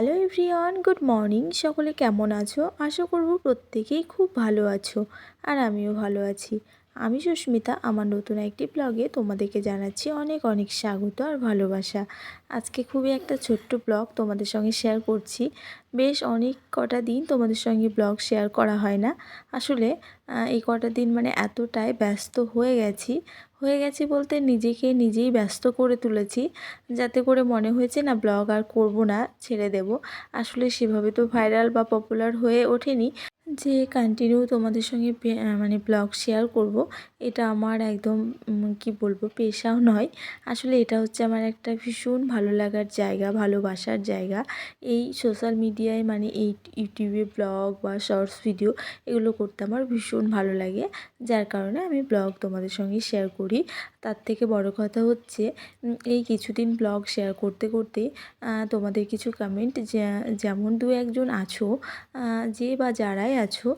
Hello everyone, good morning. সকলে কেমন আছো? আশা করব প্রত্যেকেই খুব ভালো আছো, আর আমিও ভালো আছি। আমি সুস্মিতা। আমার নতুন একটি ব্লগে তোমাদেরকে জানাচ্ছি অনেক অনেক স্বাগত আর ভালোবাসা। আজকে খুবই একটা ছোট্ট ব্লগ তোমাদের সঙ্গে শেয়ার করছি। বেশ অনেক কটা দিন তোমাদের সঙ্গে ব্লগ শেয়ার করা হয় না। আসলে এই কটা দিন মানে এতটাই ব্যস্ত হয়ে গেছি বলতে নিজেকে নিজেই ব্যস্ত করে তুলেছি, যাতে করে মনে হয়েছে না ব্লগ আর করব না, ছেড়ে দেব। আসলে সেভাবে তো ভাইরাল বা পপুলার হয়ে ওঠেনি যে কন্টিনিউ তোমাদের সঙ্গে মানে ব্লগ শেয়ার করব। এটা আমার একদম কি বলবো, পেশাও নয়। আসলে এটা হচ্ছে আমার একটা ভীষণ ভালো লাগার জায়গা, ভালোবাসার জায়গা। এই সোশ্যাল মিডিয়ায় মানে এই ইউটিউবে ব্লগ বা শর্টস ভিডিও এগুলো করতে আমার ভীষণ ভালো লাগে, যার কারণে আমি ব্লগ তোমাদের সঙ্গে শেয়ার করি। তার থেকে বড় কথা হচ্ছে এই কিছুদিন ব্লগ শেয়ার করতে করতে তোমাদের কিছু কমেন্ট, যেমন দু একজন আছো যে বা যারাই আছো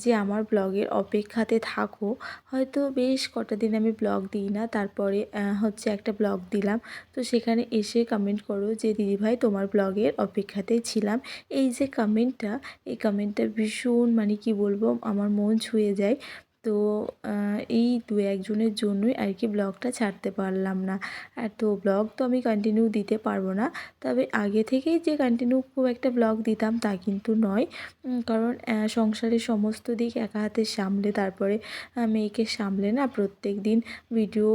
যে আমার ব্লগের অপেক্ষাতে থাকো। হয়তো বেশ কটা দিন আমি ব্লগ দিই না, তারপরে হচ্ছে একটা ব্লগ দিলাম, তো সেখানে এসে কমেন্ট করো যে দিদিভাই তোমার ব্লগের অপেক্ষাতেই ছিলাম। এই যে কমেন্টটা, এই কমেন্টটা ভীষণ মানে কি বলবো, আমার মন ছুঁয়ে যায়। তো এই দু একজনের জন্যই আর কি ব্লগটা ছাড়তে পারলাম না। আর তো ব্লগ তো আমি কন্টিনিউ দিতে পারবো না, তবে আগে থেকেই যে কন্টিনিউ খুব একটা ব্লগ দিতাম তা কিন্তু নয়। কারণ সংসারের সমস্ত দিক একা হাতে সামলে তারপরে মেয়েকে সামলে না প্রত্যেক দিন ভিডিও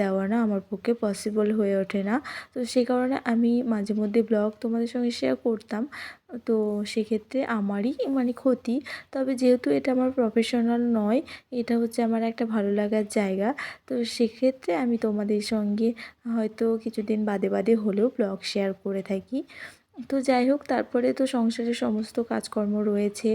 দেওয়া না আমার পক্ষে পসিবল হয়ে ওঠে না। তো সেই কারণে আমি মাঝে মধ্যে ব্লগ তোমাদের সঙ্গে শেয়ার করতাম, তো সেক্ষেত্রে আমারই মানে ক্ষতি। তবে যেহেতু এটা আমার প্রফেশনাল নয়, এটা হচ্ছে আমার একটা ভালো লাগার জায়গা, তো সেক্ষেত্রে আমি তোমাদের সঙ্গে হয়তো কিছুদিন বাদে বাদে হলেও ব্লগ শেয়ার করে থাকি। তো যাই হোক, তারপরে তো সংসারের সমস্ত কাজকর্ম রয়েছে,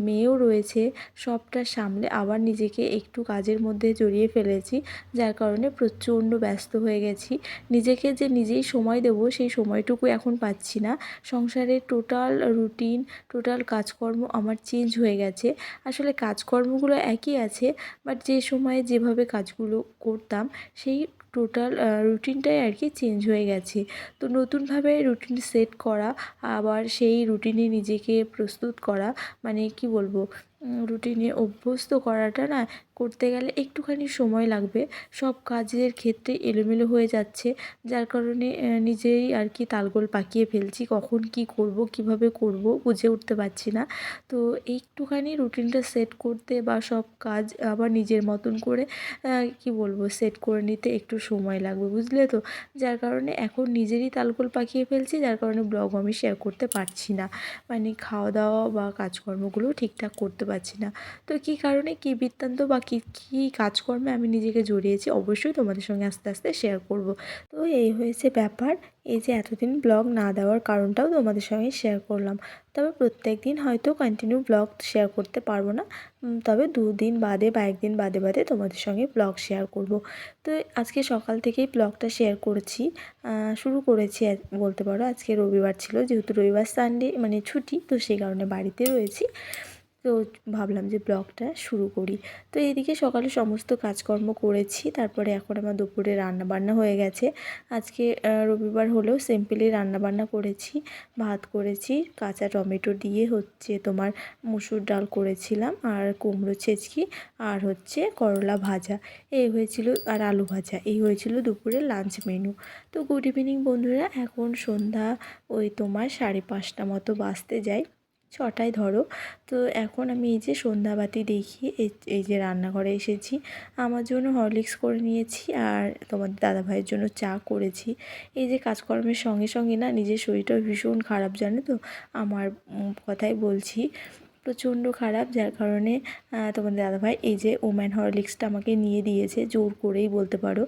মেয়েও রয়েছে, সবটা সামলে আবার নিজেকে একটু কাজের মধ্যে জড়িয়ে ফেলেছি, যার কারণে প্রচণ্ড ব্যস্ত হয়ে গেছি। নিজেকে যে নিজেই সময় দেব সেই সময়টুকু এখন পাচ্ছি না। সংসারের টোটাল রুটিন, টোটাল কাজকর্ম আমার চেঞ্জ হয়ে গেছে। আসলে কাজকর্মগুলো একই আছে, বাট যে সময়ে যেভাবে কাজগুলো করতাম সেই টোটাল রুটিনটাই আর কি চেঞ্জ হয়ে গেছে। তো নতুনভাবে রুটিন সেট করা, আবার সেই রুটিনে নিজেকে প্রস্তুত করা, মানে কি বলবো, রুটিনে অভ্যস্ত করাটা না করতে গেলে একটুখানি সময় লাগবে। সব কাজের ক্ষেত্রে এলোমেলো হয়ে যাচ্ছে, যার কারণে নিজেই আর কি তালগোল পাকিয়ে ফেলছি। কখন কি করব, কিভাবে করব বুঝে উঠতে পারছি না। তো একটুখানি রুটিনটা সেট করতে বা সব কাজ আবার নিজের মতন করে কি বলবো সেট করে নিতে একটু সময় লাগবে, বুঝলে তো। যার কারণে এখন নিজেরই তালগোল পাকিয়ে ফেলছি, যার কারণে ব্লগ আমি শেয়ার করতে পারছি না। মানে খাওয়া দাওয়া বা কাজকর্মগুলো ঠিকঠাক করতে পারছি না। তো কী কারণে, কী বৃত্তান্ত বা কী কাজকর্মে আমি নিজেকে জড়িয়েছি অবশ্যই তোমাদের সঙ্গে আস্তে আস্তে শেয়ার করব। তো এই হয়েছে ব্যাপার। এই যে এতদিন ব্লগ না দেওয়ার কারণটাও তোমাদের সঙ্গে শেয়ার করলাম। তবে প্রত্যেক দিন হয়তো কন্টিনিউ ব্লগ শেয়ার করতে পারবো না, তবে 2 দিন বাদে বা 1 দিন বাদে বাদে তোমাদের সঙ্গে ব্লগ শেয়ার করব। তো আজকে সকাল থেকেই ব্লগটা শেয়ার করেছি, শুরু করেছি বলতে পারো। আজকে রবিবার ছিল, যেহেতু রবিবার সানডে মানে ছুটি, তো সেই কারণে বাড়িতে রয়েছি। তো ভাবলাম যে ব্লগটা শুরু করি। তো এইদিকে সকালে সমস্ত কাজকর্ম করেছি, তারপরে এখন আমার দুপুরে রান্নাবান্না হয়ে গেছে। আজকে রবিবার হলেও সিম্পলি রান্নাবান্না করেছি। ভাত করেছি কাঁচা টমেটো দিয়ে, হচ্ছে তোমার মুসুর ডাল করেছিলাম, আর কুমড়ো ছেচকি, আর হচ্ছে করলা ভাজা, এই হয়েছিল, আর আলু ভাজা, এই হয়েছিল দুপুরের লাঞ্চ মেনু। তো গুড ইভিনিং বন্ধুরা, এখন সন্ধ্যা ওই তোমার 5:30 মতো বাজতে যায়, 6টায় ধরো। তো এখন আমি এই যে সন্ধ্যাবাতি দেখিয়ে এই যে রান্নাঘরে এসেছি। আমার জন্য হরলিক্স করে নিয়েছি, আর তোমাদের দাদাভাইয়ের জন্য চা করেছি। এই যে কাজকর্মের সঙ্গে সঙ্গে না নিজের শরীরটাও ভীষণ খারাপ, জানো তো। আমার কথাই বলছি, প্রচণ্ড খারাপ, যার কারণে তোমাদের দাদাভাই এই যে ওম্যান হরলিক্সটা আমাকে নিয়ে দিয়েছে, জোর করেই বলতে পারো।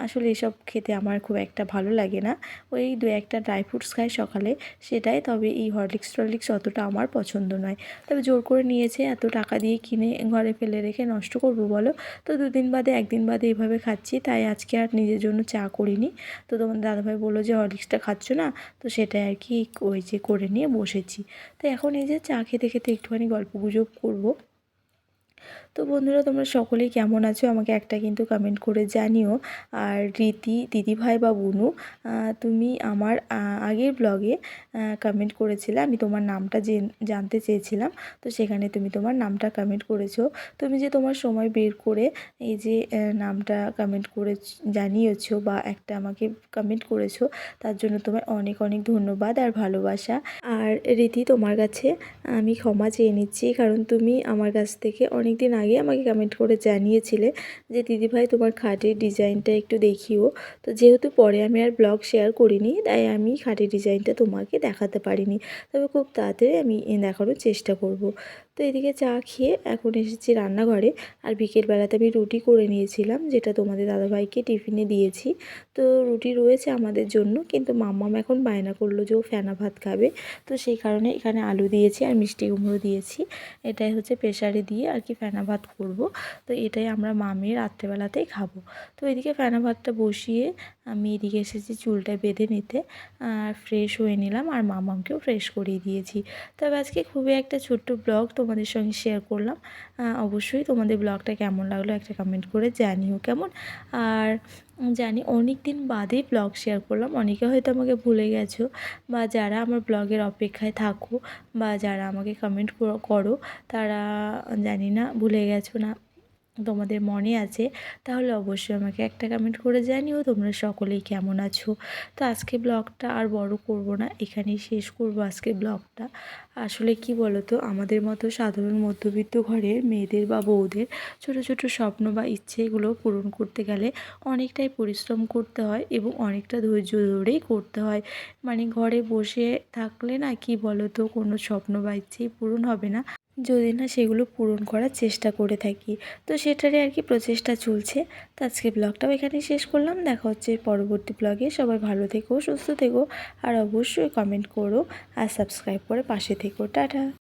আসলে এসব খেতে আমার খুব একটা ভালো লাগে না। ওই 2-1টা ড্রাই ফ্রুটস খাই সকালে, সেটাই। তবে এই হরলিক্স টরলিক্স অতটা আমার পছন্দ নয়। তবে জোর করে নিয়েছে, এত টাকা দিয়ে কিনে ঘরে ফেলে রেখে নষ্ট করব বলো। তো 2 দিন বাদে 1 দিন বাদে এভাবে খাচ্ছি, তাই আজকে আর নিজের জন্য চা করিনি। তো তোমার দাদাভাই বললো যে হরলিক্সটা খাচ্ছ না, তো সেটাই আর কি ওই যে করে নিয়ে বসেছি। তো এখন এই যে চা খেতে খেতে একটুখানি গল্পগুজব করব। তো বন্ধুরা, তোমরা সকলেই কেমন আছো আমাকে একটা কিন্তু কমেন্ট করে জানিও। আর রীতি দিদিভাই বা বুনু, তুমি আমার আগের ব্লগে কমেন্ট করেছিলে, আমি তোমার নামটা জানতে চেয়েছিলাম। তো সেখানে তুমি তোমার নামটা কমেন্ট করেছো। তুমি যে তোমার সময় বের করে এই যে নামটা কমেন্ট করে জানিয়েছো বা একটা আমাকে কমেন্ট করেছো, তার জন্য তোমার অনেক অনেক ধন্যবাদ আর ভালোবাসা। আর রীতি, তোমার কাছে আমি ক্ষমা চেয়ে নিচ্ছি, কারণ তুমি আমার কাছ থেকে অনেক দিন আগে আমাকে কমেন্ট করে জানিয়েছিলে যে দিদিভাই তোমার খাটের ডিজাইনটা একটু দেখিও। তো যেহেতু পরে আমি আর ব্লগ শেয়ার করিনি, তাই আমি খাটের ডিজাইনটা তোমাকে দেখাতে পারিনি, তবে খুব তাড়াতাড়ি আমি দেখানোর চেষ্টা করব। তো এদিকে চা খেয়ে এখন এসেছি রান্নাঘরে। আর বিকেলবেলাতে আমি রুটি করে নিয়েছিলাম, যেটা তোমাদের দাদাভাইকে টিফিনে দিয়েছি। তো রুটি রয়েছে আমাদের জন্য, কিন্তু মাম্মাম এখন বায়না করলো যে ও ফেনা ভাত খাবে। তো সেই কারণে এখানে আলু দিয়েছি আর মিষ্টি কুমড়ো দিয়েছি। এটাই হচ্ছে প্রেসারে দিয়ে আর কি ফেনা ভাত করব। তো এটাই আমরা মামিয়ে রাত্রেবেলাতেই খাবো। তো এদিকে ফেনা ভাতটা বসিয়ে আমি এদিকে এসেছি চুলটা বেঁধে নিতে। আর ফ্রেশ হয়ে নিলাম আর মামামকেও ফ্রেশ করিয়ে দিয়েছি। তবে আজকে খুবই একটা ছোট্ট ব্লগ তোমাদের সঙ্গে শেয়ার করলাম। অবশ্যই তোমাদের ব্লগটা কেমন লাগলো একটা কমেন্ট করে জানিও কেমন। আর জানি অনেক দিন বাদে ব্লগ শেয়ার করলাম, অনেকে হয়তো আমাকে ভুলে গেছো, বা যারা আমার ব্লগের অপেক্ষায় থাকো বা যারা আমাকে কমেন্ট করো, তারা জানি না ভুলে গেছো না তোমাদের মনে আছে, তাহলে অবশ্যই আমাকে একটা কমেন্ট করে জানিও তোমরা সকলেই কেমন আছো। তো আজকে ব্লগটা আর বড় করব না, এখানেই শেষ করব আজকে ব্লগটা। আসলে কি বলো তো, আমাদের মতো সাধারণ মধ্যবিত্ত ঘরের মেয়েদের বা বউদের ছোট ছোট স্বপ্ন বা ইচ্ছেগুলো পূরণ করতে গেলে অনেকটাই পরিশ্রম করতে হয় এবং অনেকটা ধৈর্য ধরেই করতে হয়। মানে ঘরে বসে থাকলে না, কি বলো তো, কোনো স্বপ্ন বা ইচ্ছেই পূরণ হবে না যদি না সেগুলো পূরণ করার চেষ্টা করে থাকি। তো সেটারই আর কি প্রচেষ্টা চলছে। তো আজকে ব্লগটাও এখানেই শেষ করলাম, দেখা হচ্ছে পরবর্তী ব্লগে। সবাই ভালো থেকো, সুস্থ থেকো, আর অবশ্যই কমেন্ট করো আর সাবস্ক্রাইব করে পাশে থেকো। টাটা।